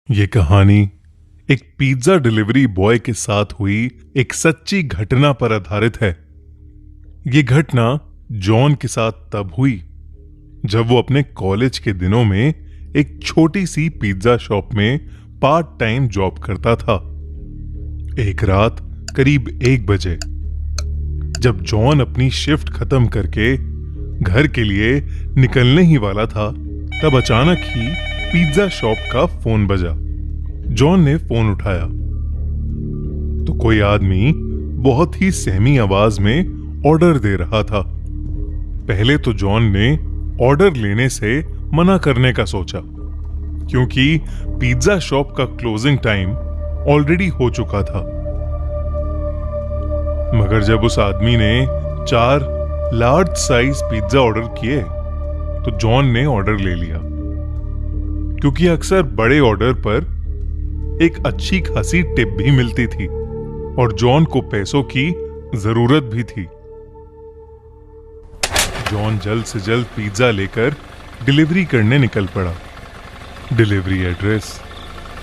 ये कहानी एक पिज्जा डिलीवरी बॉय के साथ हुई एक सच्ची घटना पर आधारित है। ये घटना जॉन के साथ तब हुई जब वो अपने कॉलेज के दिनों में एक छोटी सी पिज्जा शॉप में पार्ट टाइम जॉब करता था। एक रात करीब 1 बजे जब जॉन अपनी शिफ्ट खत्म करके घर के लिए निकलने ही वाला था, तब अचानक ही पिज्जा शॉप का फोन बजा। जॉन ने फोन उठाया तो कोई आदमी बहुत ही सहमी आवाज में ऑर्डर दे रहा था। पहले तो जॉन ने ऑर्डर लेने से मना करने का सोचा, क्योंकि पिज्जा शॉप का क्लोजिंग टाइम ऑलरेडी हो चुका था। मगर जब उस आदमी ने 4 लार्ज साइज पिज्जा ऑर्डर किए तो जॉन ने ऑर्डर ले लिया, क्योंकि अक्सर बड़े ऑर्डर पर एक अच्छी खासी टिप भी मिलती थी और जॉन को पैसों की जरूरत भी थी। जॉन जल्द से जल्द पिज्जा लेकर डिलीवरी करने निकल पड़ा। डिलीवरी एड्रेस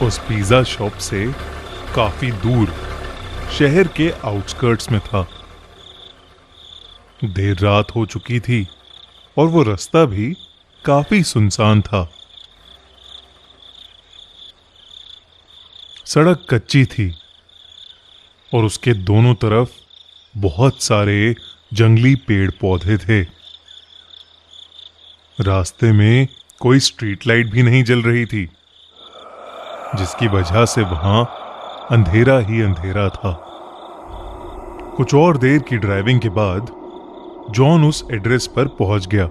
उस पिज्जा शॉप से काफी दूर शहर के आउटस्कर्ट्स में था। देर रात हो चुकी थी और वो रास्ता भी काफी सुनसान था। सड़क कच्ची थी और उसके दोनों तरफ बहुत सारे जंगली पेड़ पौधे थे। रास्ते में कोई स्ट्रीट लाइट भी नहीं जल रही थी, जिसकी वजह से वहां अंधेरा ही अंधेरा था। कुछ और देर की ड्राइविंग के बाद जॉन उस एड्रेस पर पहुंच गया।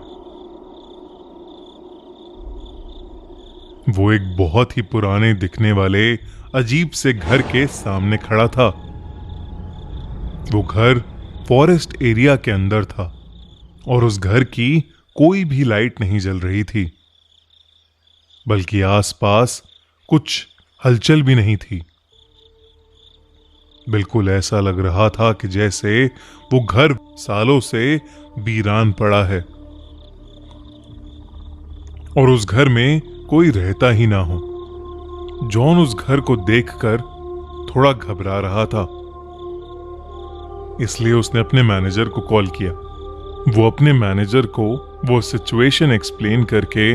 वो एक बहुत ही पुराने दिखने वाले अजीब से घर के सामने खड़ा था। वो घर फॉरेस्ट एरिया के अंदर था और उस घर की कोई भी लाइट नहीं जल रही थी, बल्कि आसपास कुछ हलचल भी नहीं थी। बिल्कुल ऐसा लग रहा था कि जैसे वो घर सालों से वीरान पड़ा है और उस घर में कोई रहता ही ना हो। जॉन उस घर को देखकर थोड़ा घबरा रहा था, इसलिए उसने अपने मैनेजर को कॉल किया। वो अपने मैनेजर को वो सिचुएशन एक्सप्लेन करके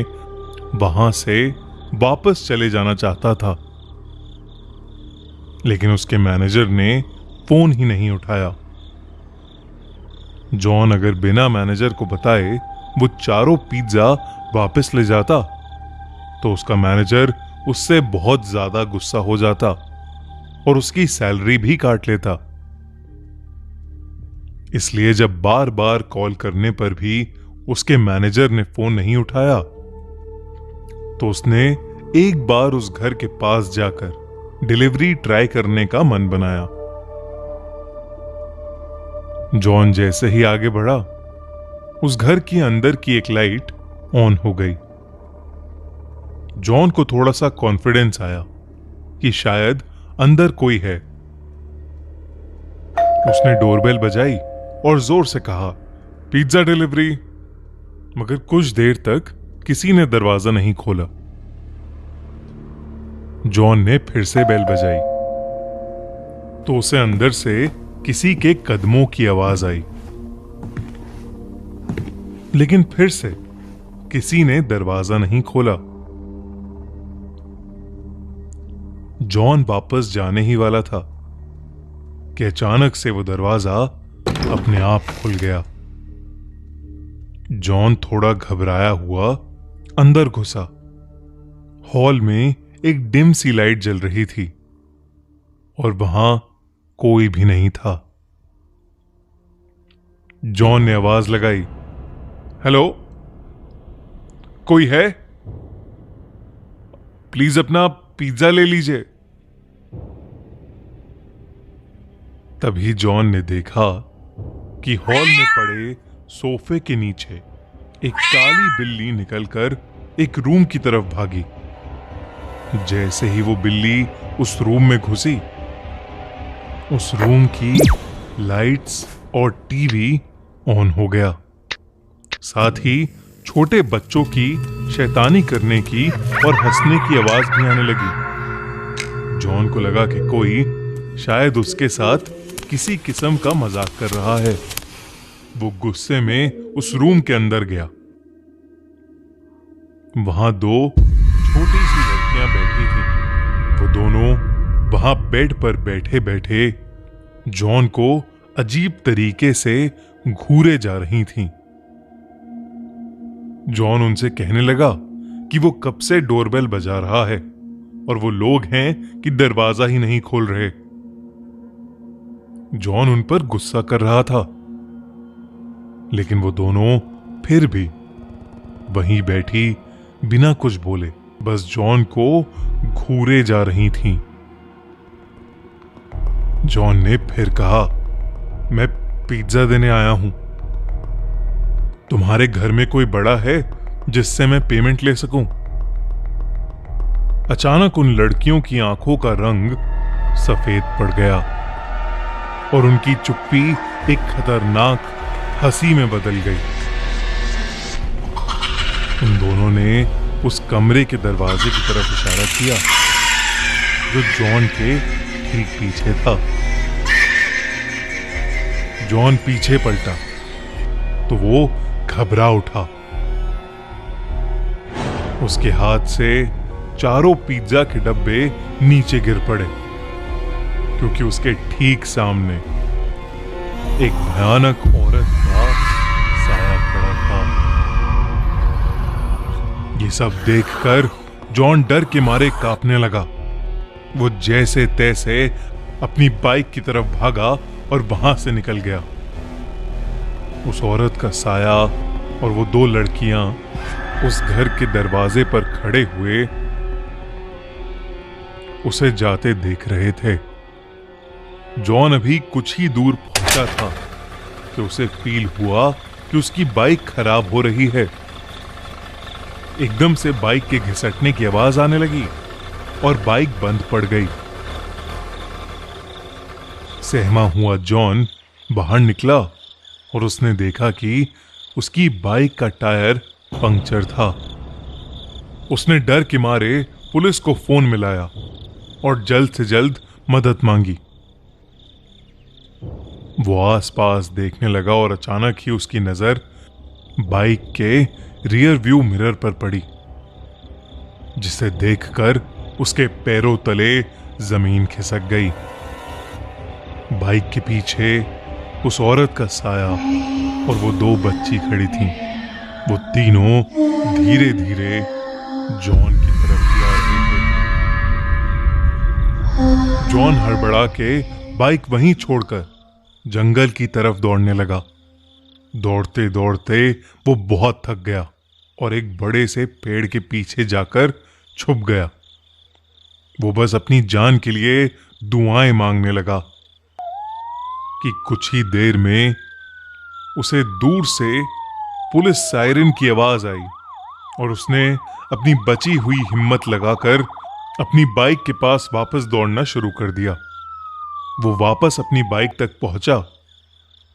वहां से वापस चले जाना चाहता था, लेकिन उसके मैनेजर ने फोन ही नहीं उठाया। जॉन अगर बिना मैनेजर को बताए वो चारों पिज्जा वापस ले जाता तो उसका मैनेजर उससे बहुत ज्यादा गुस्सा हो जाता और उसकी सैलरी भी काट लेता। इसलिए जब बार बार कॉल करने पर भी उसके मैनेजर ने फोन नहीं उठाया तो उसने एक बार उस घर के पास जाकर डिलीवरी ट्राई करने का मन बनाया। जॉन जैसे ही आगे बढ़ा, उस घर के अंदर की एक लाइट ऑन हो गई। जॉन को थोड़ा सा कॉन्फिडेंस आया कि शायद अंदर कोई है। उसने डोरबेल बजाई और जोर से कहा, पिज्जा डिलीवरी। मगर कुछ देर तक किसी ने दरवाजा नहीं खोला। जॉन ने फिर से बेल बजाई तो उसे अंदर से किसी के कदमों की आवाज आई, लेकिन फिर से किसी ने दरवाजा नहीं खोला। जॉन वापस जाने ही वाला था कि अचानक से वो दरवाजा अपने आप खुल गया। जॉन थोड़ा घबराया हुआ अंदर घुसा। हॉल में एक डिम सी लाइट जल रही थी और वहां कोई भी नहीं था। जॉन ने आवाज लगाई, हेलो, कोई है? प्लीज अपना पिज्जा ले लीजिए। तभी जॉन ने देखा कि हॉल में पड़े सोफे के नीचे एक काली बिल्ली निकलकर एक रूम की तरफ भागी। जैसे ही वो बिल्ली उस रूम में घुसी, उस रूम की लाइट्स और टीवी ऑन हो गया। साथ ही छोटे बच्चों की शैतानी करने की और हंसने की आवाज भी आने लगी। जॉन को लगा कि कोई शायद उसके साथ किसी किस्म का मजाक कर रहा है। वो गुस्से में उस रूम के अंदर गया। वहां दो छोटी सी लड़कियां बैठी थीं। वो दोनों वहां बेड पर बैठे बैठे जॉन को अजीब तरीके से घूरे जा रही थीं। जॉन उनसे कहने लगा कि वो कब से डोरबेल बजा रहा है और वो लोग हैं कि दरवाजा ही नहीं खोल रहे। जॉन उन पर गुस्सा कर रहा था, लेकिन वो दोनों फिर भी वहीं बैठी बिना कुछ बोले बस जॉन को घूरे जा रही थीं। जॉन ने फिर कहा, मैं पिज्जा देने आया हूं। तुम्हारे घर में कोई बड़ा है जिससे मैं पेमेंट ले सकूं? अचानक उन लड़कियों की आंखों का रंग सफेद पड़ गया और उनकी चुप्पी एक खतरनाक हंसी में बदल गई। उन दोनों ने उस कमरे के दरवाजे की तरफ इशारा किया जो जॉन के ठीक पीछे था। जॉन पीछे पलटा तो वो घबरा उठा। उसके हाथ से चारों पिज्जा के डब्बे नीचे गिर पड़े क्योंकि उसके ठीक सामने एक भयानक औरत का साया खड़ा था। ये सब देखकर जॉन डर के मारे कांपने लगा। वो जैसे तैसे अपनी बाइक की तरफ भागा और वहां से निकल गया। उस औरत का साया और वो दो लड़कियां उस घर के दरवाजे पर खड़े हुए उसे जाते देख रहे थे। जॉन अभी कुछ ही दूर पहुंचा था कि उसे फील हुआ कि उसकी बाइक खराब हो रही है। एकदम से बाइक के घिसटने की आवाज आने लगी और बाइक बंद पड़ गई। सहमा हुआ जॉन बाहर निकला और उसने देखा कि उसकी बाइक का टायर पंक्चर था। उसने डर के मारे पुलिस को फोन मिलाया और जल्द से जल्द मदद मांगी। वो आसपास देखने लगा और अचानक ही उसकी नजर बाइक के रियर व्यू मिरर पर पड़ी, जिसे देखकर उसके पैरों तले जमीन खिसक गई। बाइक के पीछे उस औरत का साया और वो दो बच्ची खड़ी थीं। वो तीनों धीरे धीरे जॉन की तरफ जा रहे थे। जॉन हड़बड़ा के बाइक वहीं छोड़कर जंगल की तरफ दौड़ने लगा। दौड़ते दौड़ते वो बहुत थक गया और एक बड़े से पेड़ के पीछे जाकर छुप गया। वो बस अपनी जान के लिए दुआएं मांगने लगा कि कुछ ही देर में उसे दूर से पुलिस सायरन की आवाज आई और उसने अपनी बची हुई हिम्मत लगाकर अपनी बाइक के पास वापस दौड़ना शुरू कर दिया। वो वापस अपनी बाइक तक पहुंचा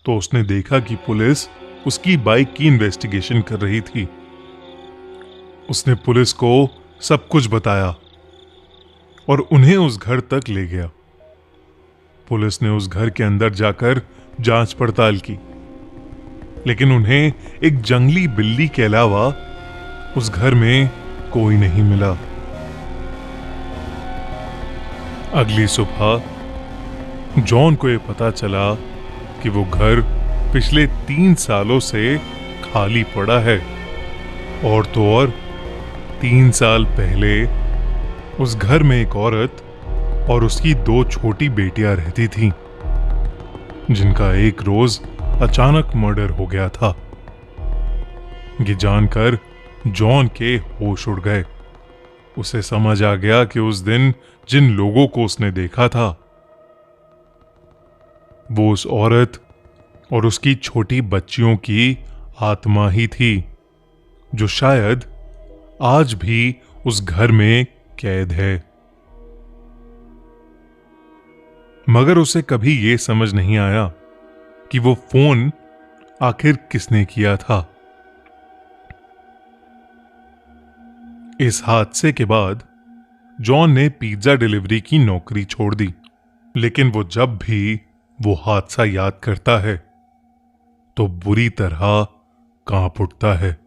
तो उसने देखा कि पुलिस उसकी बाइक की इन्वेस्टिगेशन कर रही थी। उसने पुलिस को सब कुछ बताया और उन्हें उस घर तक ले गया। पुलिस ने उस घर के अंदर जाकर जांच पड़ताल की, लेकिन उन्हें एक जंगली बिल्ली के अलावा उस घर में कोई नहीं मिला। अगली सुबह जॉन को यह पता चला कि वो घर पिछले 3 सालों से खाली पड़ा है और तो और 3 साल पहले उस घर में एक औरत और उसकी 2 छोटी बेटियां रहती थीं, जिनका एक रोज अचानक मर्डर हो गया था। ये जानकर जॉन के होश उड़ गए। उसे समझ आ गया कि उस दिन जिन लोगों को उसने देखा था वो उस औरत और उसकी छोटी बच्चियों की आत्मा ही थी, जो शायद आज भी उस घर में कैद है। मगर उसे कभी यह समझ नहीं आया कि वो फोन आखिर किसने किया था। इस हादसे के बाद जॉन ने पिज्जा डिलीवरी की नौकरी छोड़ दी, लेकिन वो जब भी वो हादसा याद करता है तो बुरी तरह कांप उठता है।